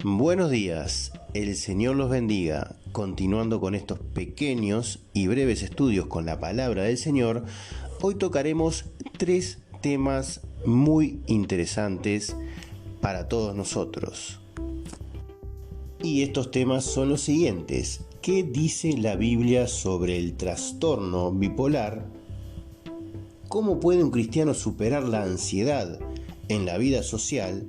Buenos días, el Señor los bendiga. Continuando con estos pequeños y breves estudios con la palabra del Señor, hoy tocaremos 3 temas muy interesantes para todos nosotros. Y estos temas son los siguientes. ¿Qué dice la Biblia sobre el trastorno bipolar? ¿Cómo puede un cristiano superar la ansiedad en la vida social?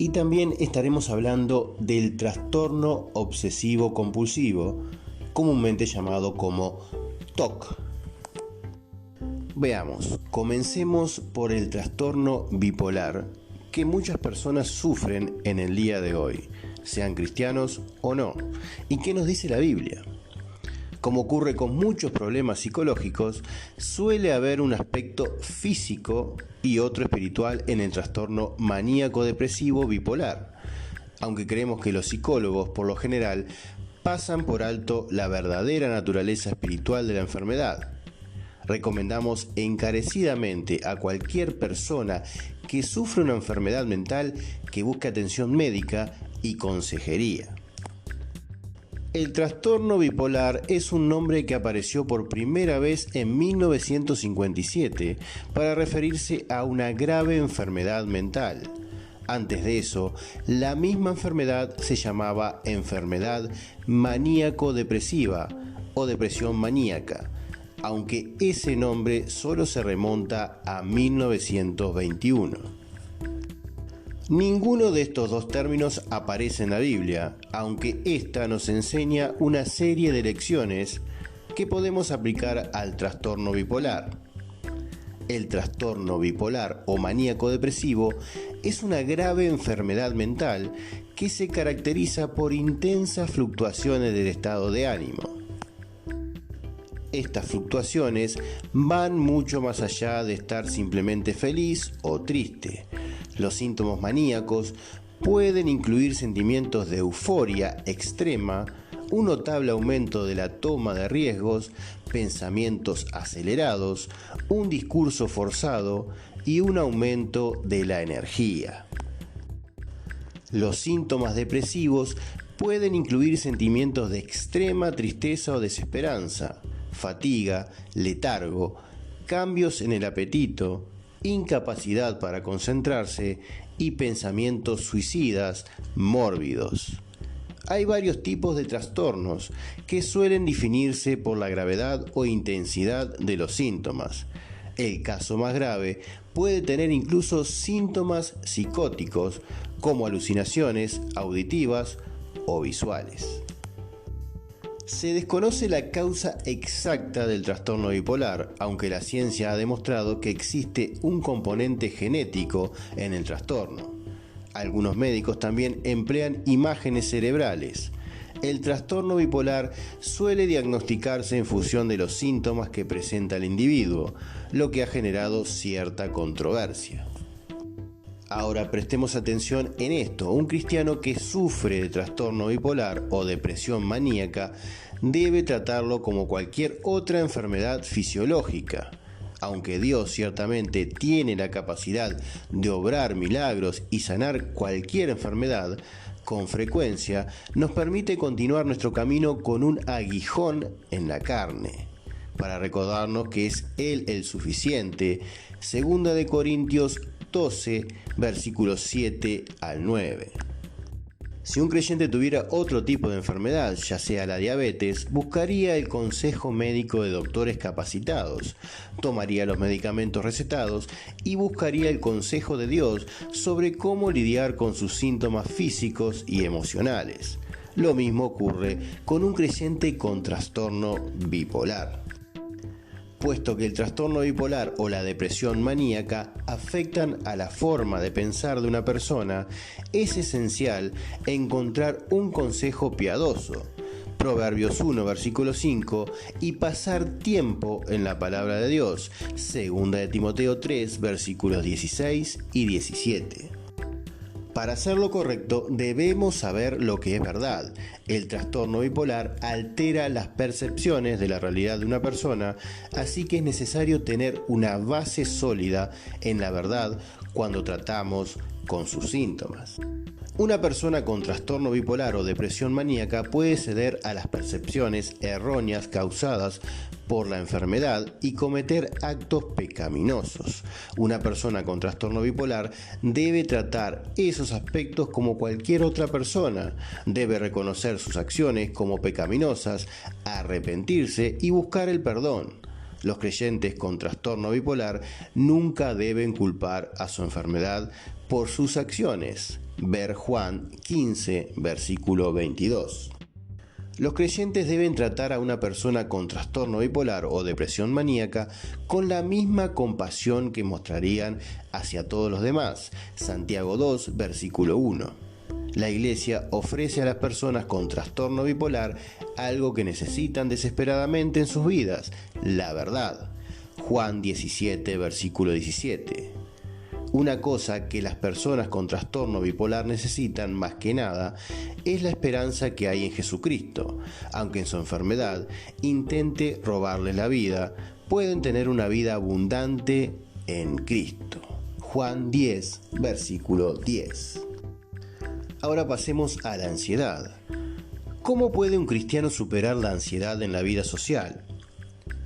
Y también estaremos hablando del trastorno obsesivo compulsivo, comúnmente llamado como TOC. Veamos, comencemos por el trastorno bipolar que muchas personas sufren en el día de hoy, sean cristianos o no. ¿Y qué nos dice la Biblia? Como ocurre con muchos problemas psicológicos, suele haber un aspecto físico y otro espiritual en el trastorno maníaco-depresivo bipolar, aunque creemos que los psicólogos, por lo general, pasan por alto la verdadera naturaleza espiritual de la enfermedad. Recomendamos encarecidamente a cualquier persona que sufre una enfermedad mental que busque atención médica y consejería. El trastorno bipolar es un nombre que apareció por primera vez en 1957 para referirse a una grave enfermedad mental. Antes de eso, la misma enfermedad se llamaba enfermedad maníaco-depresiva o depresión maníaca, aunque ese nombre solo se remonta a 1921. Ninguno de estos dos términos aparece en la Biblia, aunque ésta nos enseña una serie de lecciones que podemos aplicar al trastorno bipolar. El trastorno bipolar o maníaco depresivo es una grave enfermedad mental que se caracteriza por intensas fluctuaciones del estado de ánimo. Estas fluctuaciones van mucho más allá de estar simplemente feliz o triste. Los síntomas maníacos pueden incluir sentimientos de euforia extrema, un notable aumento de la toma de riesgos, pensamientos acelerados, un discurso forzado y un aumento de la energía. Los síntomas depresivos pueden incluir sentimientos de extrema tristeza o desesperanza, fatiga, letargo, cambios en el apetito, incapacidad para concentrarse y pensamientos suicidas mórbidos. Hay varios tipos de trastornos que suelen definirse por la gravedad o intensidad de los síntomas. El caso más grave puede tener incluso síntomas psicóticos como alucinaciones auditivas o visuales. Se desconoce la causa exacta del trastorno bipolar, aunque la ciencia ha demostrado que existe un componente genético en el trastorno. Algunos médicos también emplean imágenes cerebrales. El trastorno bipolar suele diagnosticarse en función de los síntomas que presenta el individuo, lo que ha generado cierta controversia. Ahora prestemos atención en esto. Un cristiano que sufre de trastorno bipolar o depresión maníaca debe tratarlo como cualquier otra enfermedad fisiológica. Aunque Dios ciertamente tiene la capacidad de obrar milagros y sanar cualquier enfermedad, con frecuencia nos permite continuar nuestro camino con un aguijón en la carne, para recordarnos que es Él el suficiente. 2 Corintios 12, versículos 7 al 9. Si un creyente tuviera otro tipo de enfermedad, ya sea la diabetes, buscaría el consejo médico de doctores capacitados, tomaría los medicamentos recetados y buscaría el consejo de Dios sobre cómo lidiar con sus síntomas físicos y emocionales. Lo mismo ocurre con un creyente con trastorno bipolar. Puesto que el trastorno bipolar o la depresión maníaca afectan a la forma de pensar de una persona, es esencial encontrar un consejo piadoso, Proverbios 1, versículo 5, y pasar tiempo en la palabra de Dios, 2 Timoteo 3, versículos 16 y 17. Para hacer lo correcto debemos saber lo que es verdad. El trastorno bipolar altera las percepciones de la realidad de una persona, así que es necesario tener una base sólida en la verdad cuando tratamos con sus síntomas. Una persona con trastorno bipolar o depresión maníaca puede ceder a las percepciones erróneas causadas por la enfermedad y cometer actos pecaminosos. Una persona con trastorno bipolar debe tratar esos aspectos como cualquier otra persona. Debe reconocer sus acciones como pecaminosas, arrepentirse y buscar el perdón. Los creyentes con trastorno bipolar nunca deben culpar a su enfermedad por sus acciones. Ver Juan 15, versículo 22. Los creyentes deben tratar a una persona con trastorno bipolar o depresión maníaca con la misma compasión que mostrarían hacia todos los demás. Santiago 2, versículo 1. La Iglesia ofrece a las personas con trastorno bipolar algo que necesitan desesperadamente en sus vidas: la verdad. Juan 17, versículo 17. Una cosa que las personas con trastorno bipolar necesitan más que nada es la esperanza que hay en Jesucristo. Aunque en su enfermedad intente robarles la vida, pueden tener una vida abundante en Cristo. Juan 10, versículo 10. Ahora pasemos a la ansiedad. ¿Cómo puede un cristiano superar la ansiedad en la vida social?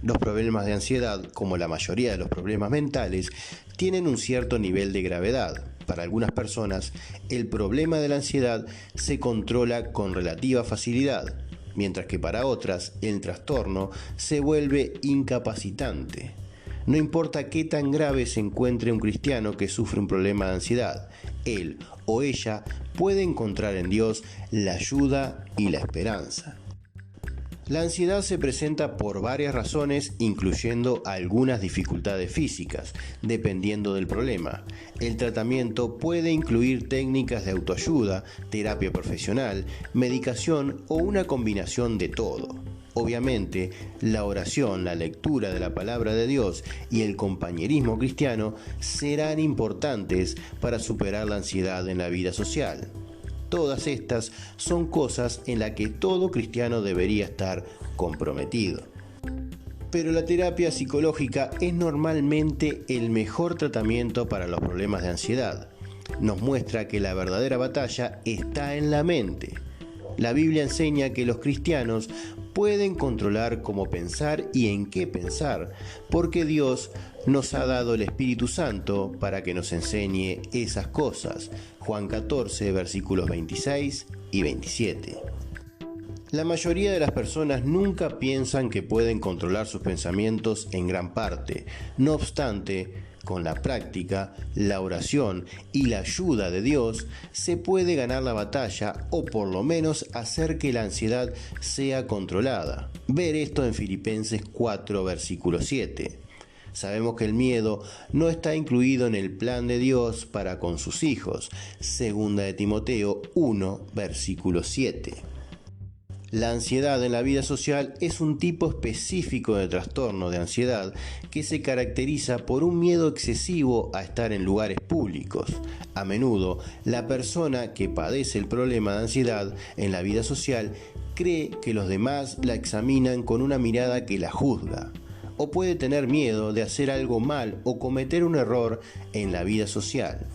Los problemas de ansiedad, como la mayoría de los problemas mentales, tienen un cierto nivel de gravedad. Para algunas personas, el problema de la ansiedad se controla con relativa facilidad, mientras que para otras, el trastorno se vuelve incapacitante. No importa qué tan grave se encuentre un cristiano que sufre un problema de ansiedad, él o ella puede encontrar en Dios la ayuda y la esperanza. La ansiedad se presenta por varias razones, incluyendo algunas dificultades físicas, dependiendo del problema. El tratamiento puede incluir técnicas de autoayuda, terapia profesional, medicación o una combinación de todo. Obviamente, la oración, la lectura de la palabra de Dios y el compañerismo cristiano serán importantes para superar la ansiedad en la vida social. Todas estas son cosas en las que todo cristiano debería estar comprometido. Pero la terapia psicológica es normalmente el mejor tratamiento para los problemas de ansiedad. Nos muestra que la verdadera batalla está en la mente. La Biblia enseña que los cristianos pueden controlar cómo pensar y en qué pensar, porque Dios nos ha dado el Espíritu Santo para que nos enseñe esas cosas. Juan 14, versículos 26 y 27. La mayoría de las personas nunca piensan que pueden controlar sus pensamientos en gran parte. No obstante, con la práctica, la oración y la ayuda de Dios, se puede ganar la batalla o por lo menos hacer que la ansiedad sea controlada. Ver esto en Filipenses 4, versículo 7. Sabemos que el miedo no está incluido en el plan de Dios para con sus hijos. Segunda de Timoteo 1, versículo 7. La ansiedad en la vida social es un tipo específico de trastorno de ansiedad que se caracteriza por un miedo excesivo a estar en lugares públicos. A menudo, la persona que padece el problema de ansiedad en la vida social cree que los demás la examinan con una mirada que la juzga, o puede tener miedo de hacer algo mal o cometer un error en la vida social.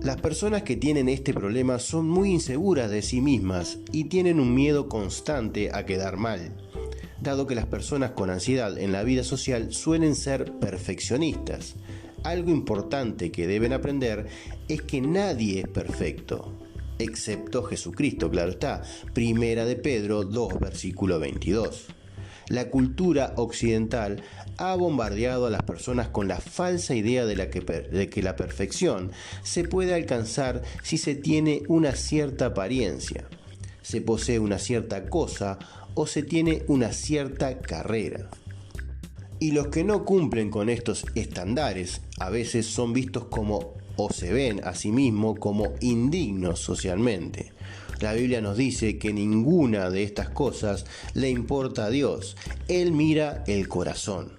Las personas que tienen este problema son muy inseguras de sí mismas y tienen un miedo constante a quedar mal, dado que las personas con ansiedad en la vida social suelen ser perfeccionistas. Algo importante que deben aprender es que nadie es perfecto, excepto Jesucristo, claro está. Primera de Pedro 2, versículo 22. La cultura occidental ha bombardeado a las personas con la falsa idea de que la perfección se puede alcanzar si se tiene una cierta apariencia, se posee una cierta cosa o se tiene una cierta carrera. Y los que no cumplen con estos estándares a veces son vistos como, o se ven a sí mismos como, indignos socialmente. La Biblia nos dice que ninguna de estas cosas le importa a Dios. Él mira el corazón.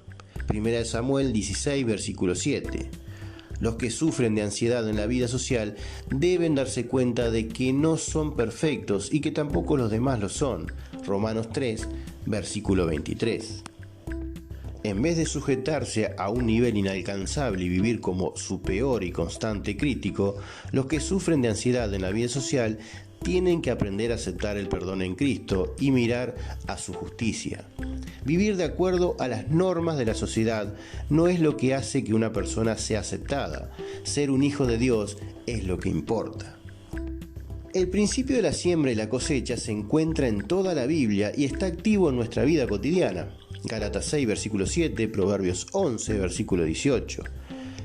Primera de Samuel 16, versículo 7. Los que sufren de ansiedad en la vida social deben darse cuenta de que no son perfectos y que tampoco los demás lo son. Romanos 3, versículo 23. En vez de sujetarse a un nivel inalcanzable y vivir como su peor y constante crítico, los que sufren de ansiedad en la vida social tienen que aprender a aceptar el perdón en Cristo y mirar a su justicia. Vivir de acuerdo a las normas de la sociedad no es lo que hace que una persona sea aceptada. Ser un hijo de Dios es lo que importa. El principio de la siembra y la cosecha se encuentra en toda la Biblia y está activo en nuestra vida cotidiana. Gálatas 6, versículo 7, Proverbios 11, versículo 18.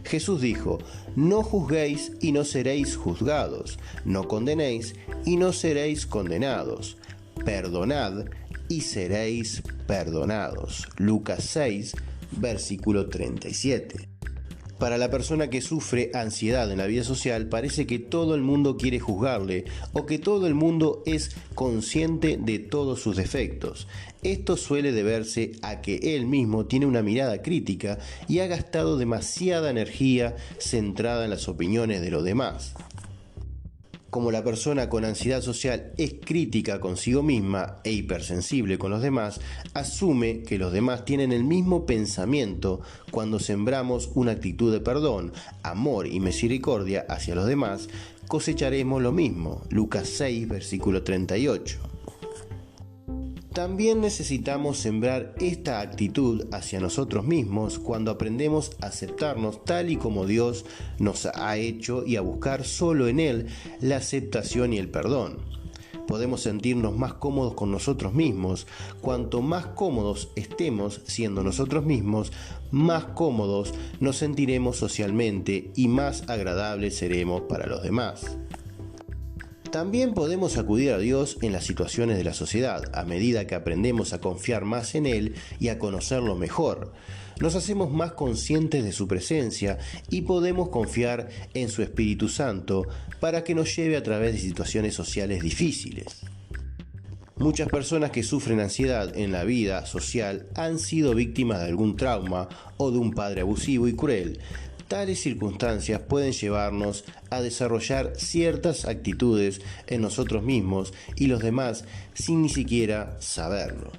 Jesús dijo: no juzguéis y no seréis juzgados, no condenéis y no seréis condenados, perdonad y seréis perdonados. Lucas 6, versículo 37. Para la persona que sufre ansiedad en la vida social, parece que todo el mundo quiere juzgarle o que todo el mundo es consciente de todos sus defectos. Esto suele deberse a que él mismo tiene una mirada crítica y ha gastado demasiada energía centrada en las opiniones de los demás. Como la persona con ansiedad social es crítica consigo misma e hipersensible con los demás, asume que los demás tienen el mismo pensamiento. Cuando sembramos una actitud de perdón, amor y misericordia hacia los demás, cosecharemos lo mismo. Lucas 6, versículo 38. También necesitamos sembrar esta actitud hacia nosotros mismos cuando aprendemos a aceptarnos tal y como Dios nos ha hecho y a buscar solo en Él la aceptación y el perdón. Podemos sentirnos más cómodos con nosotros mismos. Cuanto más cómodos estemos siendo nosotros mismos, más cómodos nos sentiremos socialmente y más agradables seremos para los demás. También podemos acudir a Dios en las situaciones de la sociedad, a medida que aprendemos a confiar más en Él y a conocerlo mejor. Nos hacemos más conscientes de su presencia y podemos confiar en su Espíritu Santo para que nos lleve a través de situaciones sociales difíciles. Muchas personas que sufren ansiedad en la vida social han sido víctimas de algún trauma o de un padre abusivo y cruel. Tales circunstancias pueden llevarnos a desarrollar ciertas actitudes en nosotros mismos y los demás sin ni siquiera saberlo.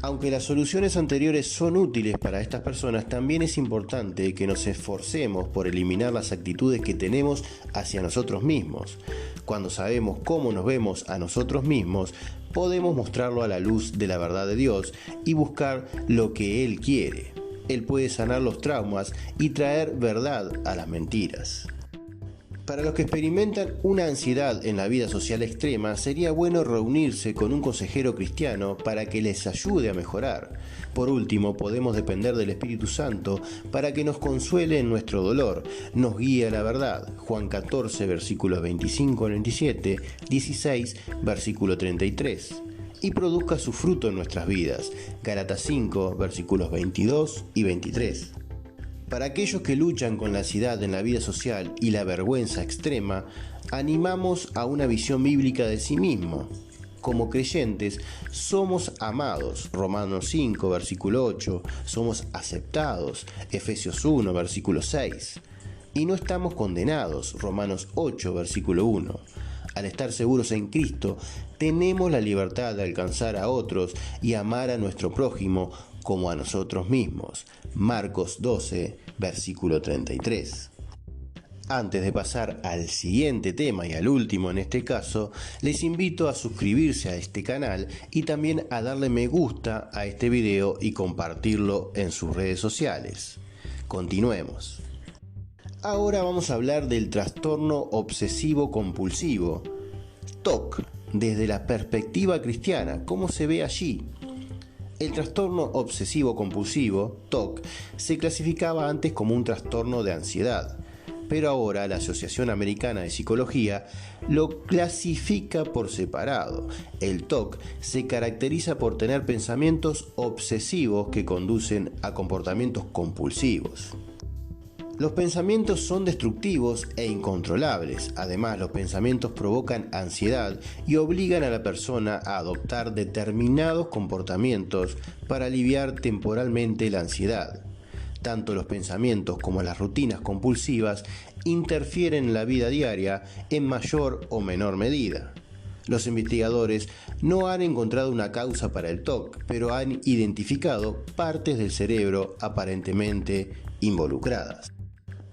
Aunque las soluciones anteriores son útiles para estas personas, también es importante que nos esforcemos por eliminar las actitudes que tenemos hacia nosotros mismos. Cuando sabemos cómo nos vemos a nosotros mismos, podemos mostrarlo a la luz de la verdad de Dios y buscar lo que Él quiere. Él puede sanar los traumas y traer verdad a las mentiras. Para los que experimentan una ansiedad en la vida social extrema, sería bueno reunirse con un consejero cristiano para que les ayude a mejorar. Por último, podemos depender del Espíritu Santo para que nos consuele en nuestro dolor, nos guíe a la verdad. Juan 14, versículos 25 al 27, 16, versículo 33. Y produzca su fruto en nuestras vidas. Gálatas 5, versículos 22 y 23. Para aquellos que luchan con la ansiedad en la vida social y la vergüenza extrema, animamos a una visión bíblica de sí mismo. Como creyentes, somos amados, Romanos 5, versículo 8, somos aceptados, Efesios 1, versículo 6, y no estamos condenados, Romanos 8, versículo 1. Al estar seguros en Cristo, tenemos la libertad de alcanzar a otros y amar a nuestro prójimo como a nosotros mismos. Marcos 12, versículo 33. Antes de pasar al siguiente tema y al último en este caso, les invito a suscribirse a este canal y también a darle me gusta a este video y compartirlo en sus redes sociales. Continuemos. Ahora vamos a hablar del trastorno obsesivo compulsivo, TOC, desde la perspectiva cristiana, ¿cómo se ve allí? El trastorno obsesivo compulsivo, TOC, se clasificaba antes como un trastorno de ansiedad, pero ahora la Asociación Americana de Psicología lo clasifica por separado. El TOC se caracteriza por tener pensamientos obsesivos que conducen a comportamientos compulsivos. Los pensamientos son destructivos e incontrolables. Además, los pensamientos provocan ansiedad y obligan a la persona a adoptar determinados comportamientos para aliviar temporalmente la ansiedad. Tanto los pensamientos como las rutinas compulsivas interfieren en la vida diaria en mayor o menor medida. Los investigadores no han encontrado una causa para el TOC, pero han identificado partes del cerebro aparentemente involucradas.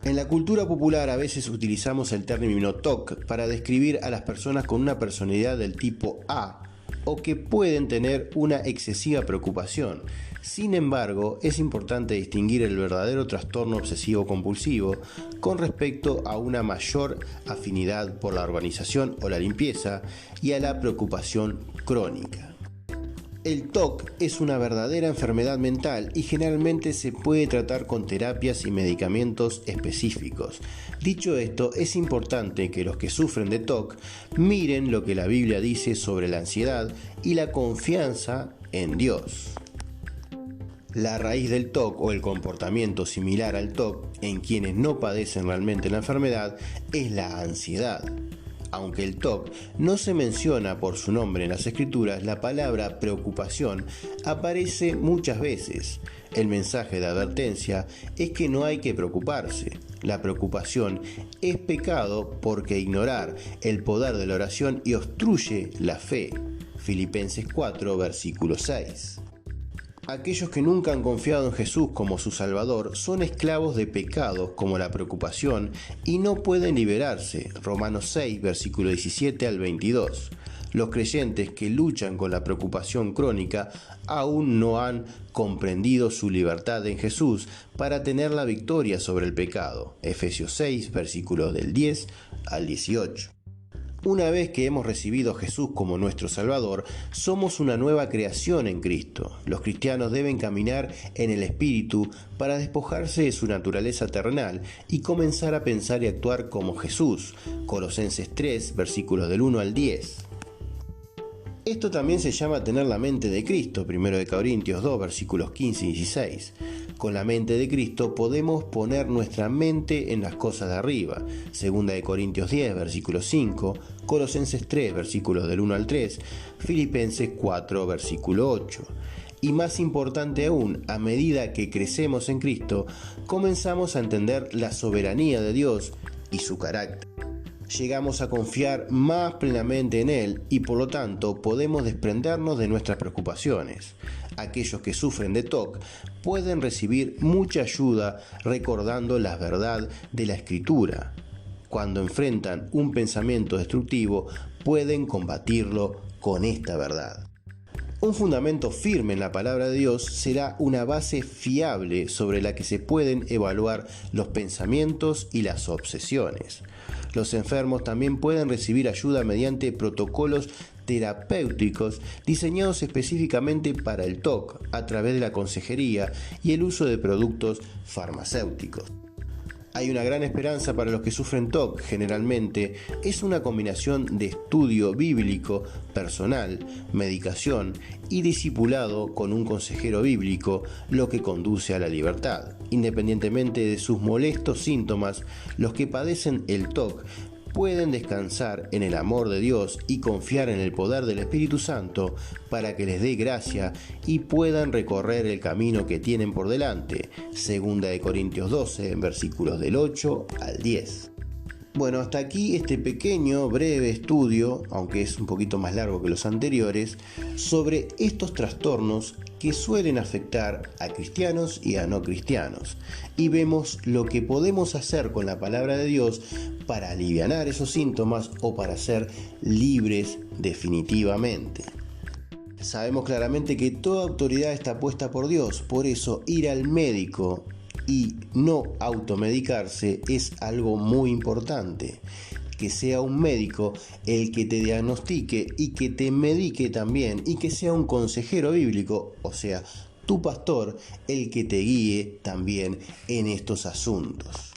En la cultura popular a veces utilizamos el término TOC para describir a las personas con una personalidad del tipo A o que pueden tener una excesiva preocupación. Sin embargo, es importante distinguir el verdadero trastorno obsesivo-compulsivo con respecto a una mayor afinidad por la organización o la limpieza y a la preocupación crónica. El TOC es una verdadera enfermedad mental y generalmente se puede tratar con terapias y medicamentos específicos. Dicho esto, es importante que los que sufren de TOC miren lo que la Biblia dice sobre la ansiedad y la confianza en Dios. La raíz del TOC o el comportamiento similar al TOC en quienes no padecen realmente la enfermedad es la ansiedad. Aunque el TOC no se menciona por su nombre en las escrituras, la palabra preocupación aparece muchas veces. El mensaje de advertencia es que no hay que preocuparse. La preocupación es pecado porque ignorar el poder de la oración y obstruye la fe. Filipenses 4, versículo 6. Aquellos que nunca han confiado en Jesús como su Salvador son esclavos de pecados como la preocupación y no pueden liberarse. Romanos 6, versículo 17 al 22. Los creyentes que luchan con la preocupación crónica aún no han comprendido su libertad en Jesús para tener la victoria sobre el pecado. Efesios 6, versículos del 10 al 18. Una vez que hemos recibido a Jesús como nuestro Salvador, somos una nueva creación en Cristo. Los cristianos deben caminar en el Espíritu para despojarse de su naturaleza terrenal y comenzar a pensar y actuar como Jesús. Colosenses 3, versículos del 1 al 10. Esto también se llama tener la mente de Cristo, 1 Corintios 2, versículos 15 y 16. Con la mente de Cristo podemos poner nuestra mente en las cosas de arriba, 2 Corintios 10, versículo 5, Colosenses 3, versículos del 1 al 3, Filipenses 4, versículo 8. Y más importante aún, a medida que crecemos en Cristo, comenzamos a entender la soberanía de Dios y su carácter. Llegamos a confiar más plenamente en Él y por lo tanto podemos desprendernos de nuestras preocupaciones. Aquellos que sufren de TOC pueden recibir mucha ayuda recordando la verdad de la Escritura. Cuando enfrentan un pensamiento destructivo, pueden combatirlo con esta verdad. Un fundamento firme en la palabra de Dios será una base fiable sobre la que se pueden evaluar los pensamientos y las obsesiones. Los enfermos también pueden recibir ayuda mediante protocolos terapéuticos diseñados específicamente para el TOC a través de la consejería y el uso de productos farmacéuticos. Hay una gran esperanza para los que sufren TOC. Generalmente es una combinación de estudio bíblico personal, medicación y discipulado con un consejero bíblico, lo que conduce a la libertad. Independientemente de sus molestos síntomas, los que padecen el TOC pueden descansar en el amor de Dios y confiar en el poder del Espíritu Santo para que les dé gracia y puedan recorrer el camino que tienen por delante. 2 Corintios 12, versículos del 8 al 10. Bueno, hasta aquí este pequeño, breve estudio, aunque es un poquito más largo que los anteriores, sobre estos trastornos que suelen afectar a cristianos y a no cristianos. Y vemos lo que podemos hacer con la palabra de Dios para alivianar esos síntomas o para ser libres definitivamente. Sabemos claramente que toda autoridad está puesta por Dios, por eso ir al médico y no automedicarse es algo muy importante. Que sea un médico el que te diagnostique y que te medique también, y que sea un consejero bíblico, o sea, tu pastor, el que te guíe también en estos asuntos.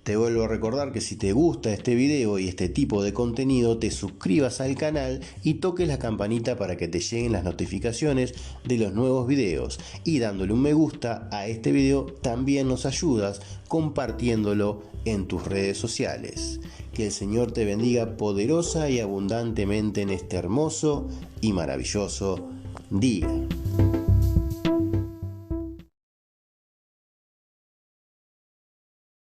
Te vuelvo a recordar que si te gusta este video y este tipo de contenido, te suscribas al canal y toques la campanita para que te lleguen las notificaciones de los nuevos videos. Y dándole un me gusta a este video también nos ayudas compartiéndolo en tus redes sociales. Que el Señor te bendiga poderosa y abundantemente en este hermoso y maravilloso día.